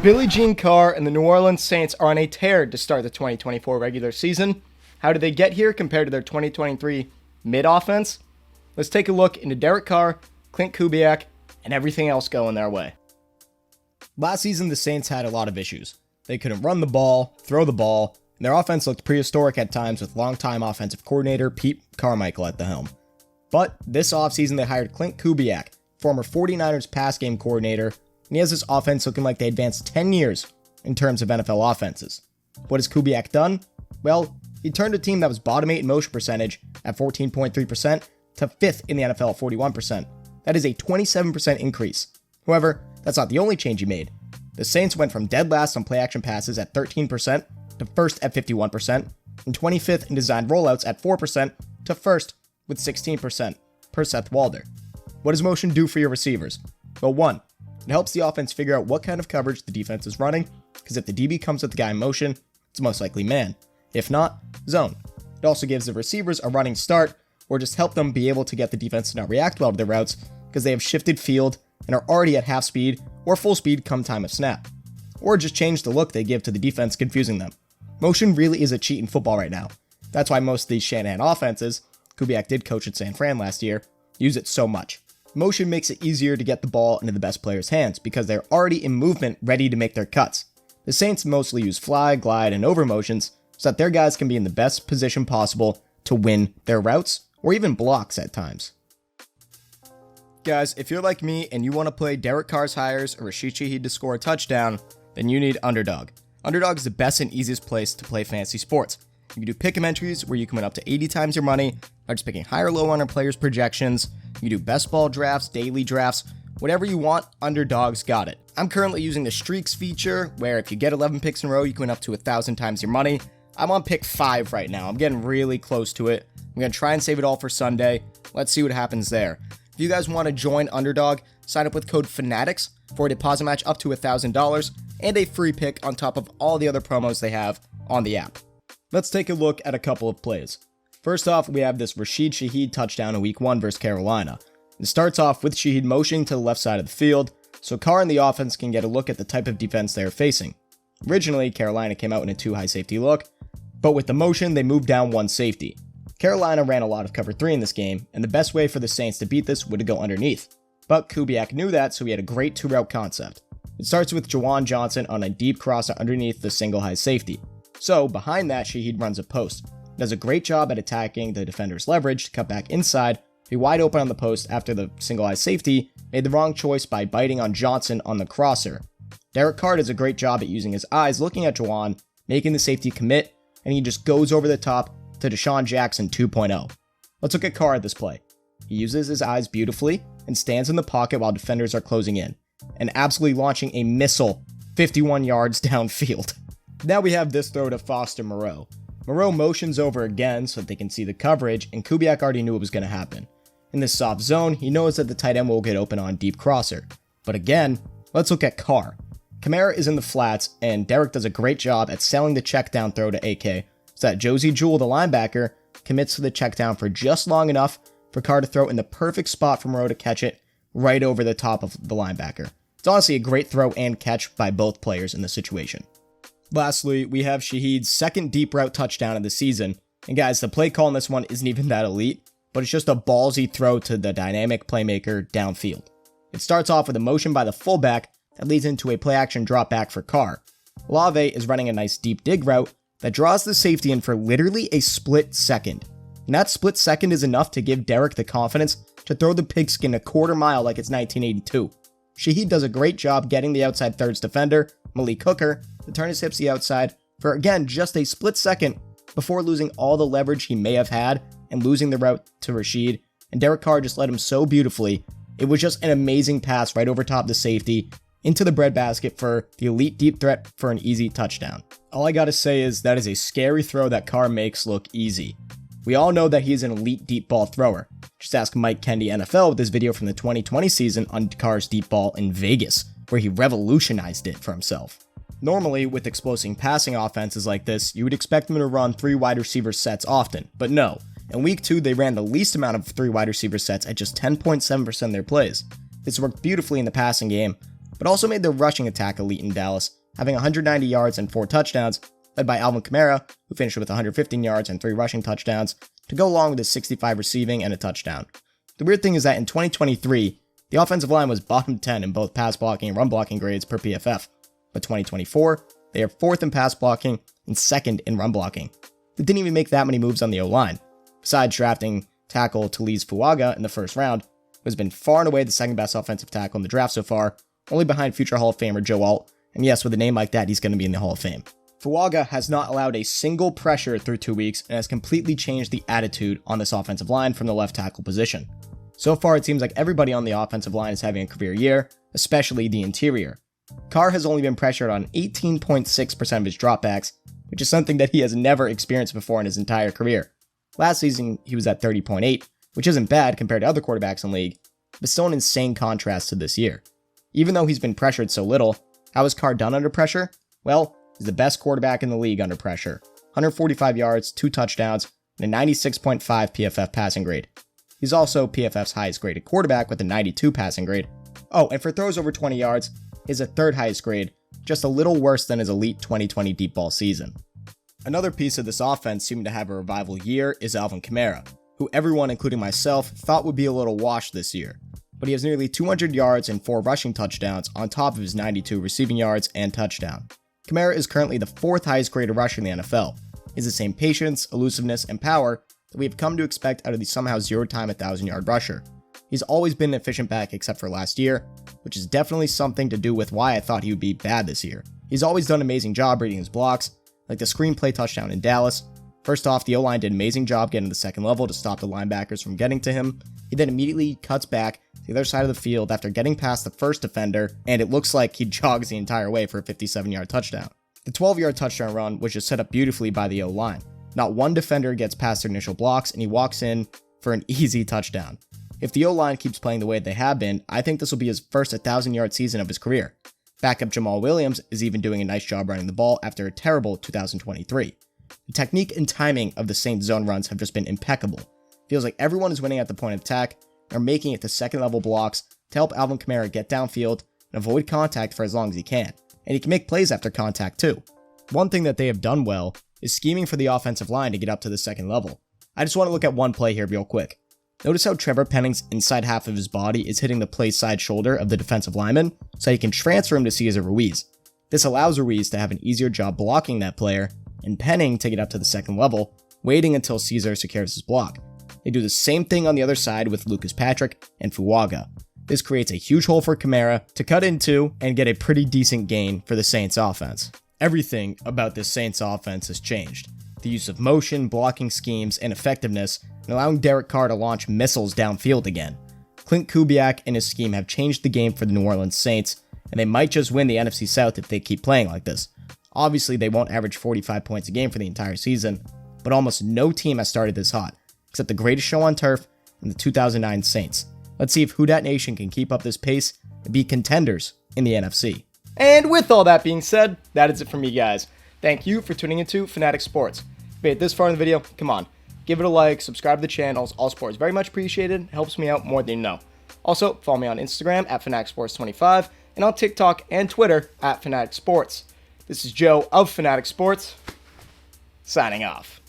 Billie Jean Carr and the New Orleans Saints are on a tear to start the 2024 regular season. How did they get here compared to their 2023 mid-offense? Let's take a look into Derek Carr, Klint Kubiak, and everything else going their way. Last season, the Saints had a lot of issues. They couldn't run the ball, throw the ball, and their offense looked prehistoric at times with longtime offensive coordinator Pete Carmichael at the helm. But this offseason, they hired Klint Kubiak, former 49ers pass game coordinator, and he has this offense looking like they advanced 10 years in terms of NFL offenses. What has Kubiak done? Well, he turned a team that was bottom 8 in motion percentage at 14.3% to 5th in the NFL at 41%. That is a 27% increase. However, that's not the only change he made. The Saints went from dead last on play action passes at 13% to first at 51%, and 25th in designed rollouts at 4% to first with 16% per Seth Walder. What does motion do for your receivers? Well, 1, it helps the offense figure out what kind of coverage the defense is running, because if the DB comes with the guy in motion, it's most likely man. If not, zone. It also gives the receivers a running start, or just help them be able to get the defense to not react well to their routes, because they have shifted field and are already at half speed or full speed come time of snap. Or just change the look they give to the defense, confusing them. Motion really is a cheat in football right now. That's why most of these Shanahan offenses, Kubiak did coach at San Fran last year, use it so much. Motion makes it easier to get the ball into the best players' hands because they're already in movement ready to make their cuts. The Saints mostly use fly, glide, and over motions so that their guys can be in the best position possible to win their routes or even blocks at times. Guys, if you're like me and you want to play Derek Carr's hires or Rashid Shaheed to score a touchdown, then you need Underdog. Underdog is the best and easiest place to play fantasy sports. You can do pick'em entries where you can win up to 80 times your money by just picking high or low on a player's projections. You can do best ball drafts, daily drafts, whatever you want, Underdog's got it. I'm currently using the streaks feature where if you get 11 picks in a row, you can win up to 1,000 times your money. I'm on pick 5 right now. I'm getting really close to it. I'm going to try and save it all for Sunday. Let's see what happens there. If you guys want to join Underdog, sign up with code FANATICS for a deposit match up to $1,000 and a free pick on top of all the other promos they have on the app. Let's take a look at a couple of plays. First off, we have this Rashid Shaheed touchdown in Week 1 versus Carolina. It starts off with Shaheed motioning to the left side of the field, so Carr and the offense can get a look at the type of defense they are facing. Originally, Carolina came out in a 2-high safety look, but with the motion, they moved down 1 safety. Carolina ran a lot of cover 3 in this game, and the best way for the Saints to beat this would to go underneath. But Kubiak knew that, so he had a great 2-route concept. It starts with Juwan Johnson on a deep crosser underneath the single high safety. So, behind that, Shaheed runs a post. He does a great job at attacking the defender's leverage to cut back inside, be wide open on the post after the single high safety made the wrong choice by biting on Johnson on the crosser. Derek Carr does a great job at using his eyes looking at Juwan, making the safety commit, and he just goes over the top to Deshaun Jackson 2.0. Let's look at Carr at this play. He uses his eyes beautifully and stands in the pocket while defenders are closing in, and absolutely launching a missile 51 yards downfield. Now we have this throw to Foster Moreau. Moreau motions over again so that they can see the coverage, and Kubiak already knew it was going to happen. In this soft zone, he knows that the tight end will get open on deep crosser. But again, let's look at Carr. Kamara is in the flats, and Derek does a great job at selling the check down throw to AK, so that Josie Jewell, the linebacker, commits to the check down for just long enough for Carr to throw in the perfect spot for Moreau to catch it right over the top of the linebacker. It's honestly a great throw and catch by both players in this situation. Lastly, we have Shaheed's second deep route touchdown of the season. And guys, the play call in this one isn't even that elite, but it's just a ballsy throw to the dynamic playmaker downfield. It starts off with a motion by the fullback that leads into a play action drop back for Carr. Olave is running a nice deep dig route that draws the safety in for literally a split second. And that split second is enough to give Derek the confidence to throw the pigskin a quarter mile like it's 1982. Shaheed does a great job getting the outside thirds defender, Malik Hooker, to turn his hips the outside for, again, just a split second before losing all the leverage he may have had and losing the route to Rashid, and Derek Carr just led him so beautifully. It was just an amazing pass right over top the safety into the breadbasket for the elite deep threat for an easy touchdown. All I gotta say is that is a scary throw that Carr makes look easy. We all know that he's an elite deep ball thrower. Just ask Mike Kendi NFL with this video from the 2020 season on Carr's deep ball in Vegas, where he revolutionized it for himself. Normally, with explosive passing offenses like this, you would expect them to run 3 wide receiver sets often, but no. In week 2, they ran the least amount of 3 wide receiver sets at just 10.7% of their plays. This worked beautifully in the passing game, but also made their rushing attack elite in Dallas, having 190 yards and 4 touchdowns, led by Alvin Kamara, who finished with 115 yards and 3 rushing touchdowns, to go along with his 65 receiving and a touchdown. The weird thing is that in 2023, the offensive line was bottom 10 in both pass blocking and run blocking grades per PFF, but 2024, they are 4th in pass blocking and 2nd in run blocking. They didn't even make that many moves on the O-line. Besides drafting tackle Talise Fuaga in the first round, who has been far and away the 2nd best offensive tackle in the draft so far, only behind future Hall of Famer Joe Alt, and yes, with a name like that, he's going to be in the Hall of Fame. Fuaga has not allowed a single pressure through 2 weeks and has completely changed the attitude on this offensive line from the left tackle position. So far, it seems like everybody on the offensive line is having a career year, especially the interior. Carr has only been pressured on 18.6% of his dropbacks, which is something that he has never experienced before in his entire career. Last season, he was at 30.8, which isn't bad compared to other quarterbacks in the league, but still an insane contrast to this year. Even though he's been pressured so little, how has Carr done under pressure? Well, he's the best quarterback in the league under pressure. 145 yards, 2 touchdowns, and a 96.5 PFF passing grade. He's also PFF's highest graded quarterback with a 92 passing grade. Oh, and for throws over 20 yards, is a 3rd highest grade, just a little worse than his elite 2020 deep ball season. Another piece of this offense seeming to have a revival year is Alvin Kamara, who everyone, including myself, thought would be a little washed this year. But he has nearly 200 yards and 4 rushing touchdowns on top of his 92 receiving yards and touchdown. Kamara is currently the 4th highest graded rusher in the NFL. He has the same patience, elusiveness, and power that we have come to expect out of the somehow 0-time 1,000-yard rusher. He's always been an efficient back except for last year, which is definitely something to do with why I thought he would be bad this year. He's always done an amazing job reading his blocks, like the screenplay touchdown in Dallas. First off, the O-line did an amazing job getting to the 2nd level to stop the linebackers from getting to him. He then immediately cuts back to the other side of the field after getting past the first defender, and it looks like he jogs the entire way for a 57-yard touchdown. The 12-yard touchdown run was just set up beautifully by the O-line. Not one defender gets past their initial blocks, and he walks in for an easy touchdown. If the O-line keeps playing the way they have been, I think this will be his first 1,000-yard season of his career. Backup Jamal Williams is even doing a nice job running the ball after a terrible 2023. The technique and timing of the Saints zone runs have just been impeccable. Feels like everyone is winning at the point of attack and are making it to 2nd level blocks to help Alvin Kamara get downfield and avoid contact for as long as he can. And he can make plays after contact too. One thing that they have done well is scheming for the offensive line to get up to the 2nd level. I just want to look at one play here real quick. Notice how Trevor Penning's inside half of his body is hitting the play side shoulder of the defensive lineman, so he can transfer him to Cesar Ruiz. This allows Ruiz to have an easier job blocking that player, and Penning to get up to the 2nd level, waiting until Cesar secures his block. They do the same thing on the other side with Lucas Patrick and Fuaga. This creates a huge hole for Kamara to cut into and get a pretty decent gain for the Saints offense. Everything about this Saints offense has changed. The use of motion, blocking schemes, and effectiveness, and allowing Derek Carr to launch missiles downfield again. Klint Kubiak and his scheme have changed the game for the New Orleans Saints, and they might just win the NFC South if they keep playing like this. Obviously, they won't average 45 points a game for the entire season, but almost no team has started this hot, except the greatest show on turf and the 2009 Saints. Let's see if Who Dat Nation can keep up this pace and be contenders in the NFC. And with all that being said, that is it from me, guys. Thank you for tuning into Fanatic Sports. If you made it this far in the video, come on, give it a like, subscribe to the channel. All support is very much appreciated. It helps me out more than you know. Also, follow me on Instagram at FanaticSports25 and on TikTok and Twitter at Fanatic Sports. This is Joe of Fanatic Sports, signing off.